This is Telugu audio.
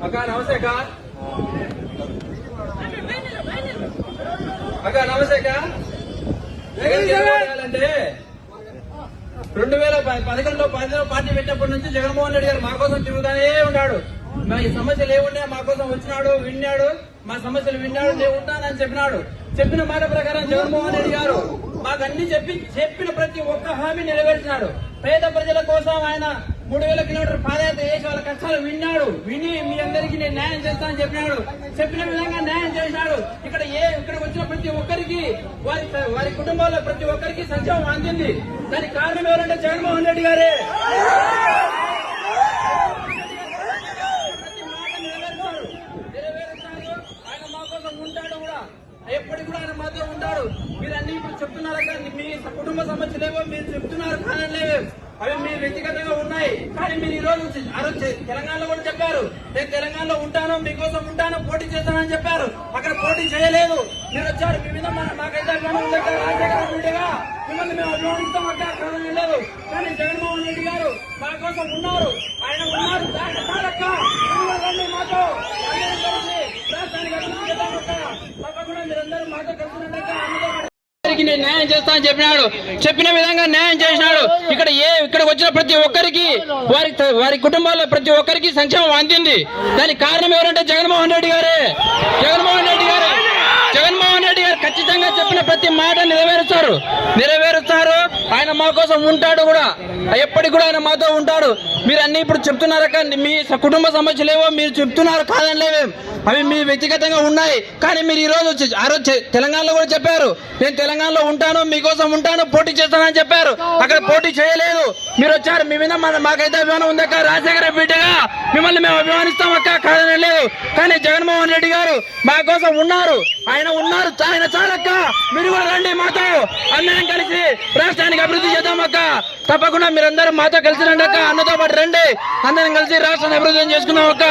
అక్క నమస్తే అక్క. అక్క నమస్తే అక్క. అంటే 2011లో పార్టీ పెట్టినప్పటి నుంచి జగన్మోహన్ రెడ్డి గారు మా కోసం తిరుగుతానే ఉన్నాడు. మా ఈ సమస్యలు ఏమున్నాయో మా కోసం వచ్చినాడు, విన్నాడు, మా సమస్యలు విన్నాడు, నేను ఉంటానని చెప్పినాడు. చెప్పిన మాట ప్రకారం జగన్మోహన్ రెడ్డి గారు మాకు అన్ని చెప్పిన ప్రతి ఒక్క హామీ నెరవేర్చినాడు. పేద ప్రజల కోసం ఆయన 3000 కిలోమీటర్ పాదయాత్ర చేసి వాళ్ళ కష్టాలు విని మీ అందరికీ నేను న్యాయం చేస్తానని చెప్పినాడు. చెప్పిన విధంగా న్యాయం చేసినాడు. ఇక్కడికి వచ్చిన ప్రతి ఒక్కరికి వారి కుటుంబాల్లో ప్రతి ఒక్కరికి సంక్షేమం అందింది. దానికి కారణం ఎవరంటే జగన్మోహన్ రెడ్డి గారే. ఆయన మా కోసం ఉంటాడు కూడా, ఎప్పటికి కూడా ఆయన మాతో ఉంటాడు. మీరన్నీ ఇప్పుడు చెప్తున్నారు కదా, మీ కుటుంబ సమస్యలేవో మీరు చెప్తున్నారు, కారణలేవో అవి మీ వ్యక్తిగతంగా ఉన్నాయి. కానీ మీరు ఈ రోజు తెలంగాణలో కూడా చెప్పారు, నేను తెలంగాణలో ఉంటాను, మీకోసం ఉంటాను, పోటీ చేస్తానని చెప్పారు. అక్కడ పోటీ చేయలేదు, మీరు వచ్చారు. మీ మీద మాకైతే రాజశేఖర రెడ్డిగా మిమ్మల్ని మేము అభిమానిస్తాం అంటే కారణం లేదు. కానీ జగన్మోహన్ రెడ్డి గారు మా కోసం ఉన్నారు, ఆయన ఉన్నారు. మాతో రాష్ట్రానికి అభివృద్ధి చేద్దామక్క. తప్పకుండా మీరందరూ మాతో కలిసినట్టు నేను న్యాయం చేస్తా అని చెప్పినాడు. చెప్పిన విధంగా న్యాయం చేసినాడు. ఇక్కడికి వచ్చిన ప్రతి ఒక్కరికి వారి కుటుంబాల్లో ప్రతి ఒక్కరికి సంక్షేమం అందింది. దానికి కారణం ఎవరంటే జగన్మోహన్ రెడ్డి గారే. జగన్మోహన్ రెడ్డి గారు ఖచ్చితంగా చెప్పిన ప్రతి మాట నెరవేరుస్తారు. ఆయన మా కోసం ఉంటాడు కూడా, ఎప్పటికి కూడా ఆయన మాతో ఉంటాడు. మీరు అన్ని ఇప్పుడు చెప్తున్నారు కానీ మీ కుటుంబ సమస్యలేవో మీరు చెప్తున్నారు, కాదనిలేవే అవి మీ వ్యక్తిగతంగా ఉన్నాయి. కానీ మీరు ఈ రోజు తెలంగాణలో కూడా చెప్పారు, నేను తెలంగాణలో ఉంటాను, మీకోసం ఉంటాను, పోటీ చేస్తానని చెప్పారు. అక్కడ పోటీ చేయలేదు, మీరు వచ్చారు. మీ మీద మాకైతే అభిమానం ఉందక్క, రాజశేఖర బిడ్డగా మిమ్మల్ని మేము అభిమానిస్తాం అక్క, కాదని లేదు. కానీ జగన్మోహన్ రెడ్డి గారు మా కోసం ఉన్నారు, ఆయన ఉన్నారు. ఆయన చాలక్క, మీరు కూడా రండి, మాతో అందరం కలిసి రాష్ట్రానికి అభివృద్ధి చేద్దాం అక్క. తప్పకుండా మీరందరూ మాతో కలిసి రండి అక్క, అన్నతో పాటు రండి, అందరం కలిసి రాష్ట్రాన్ని అభివృద్ధి చేసుకున్నాం అక్క.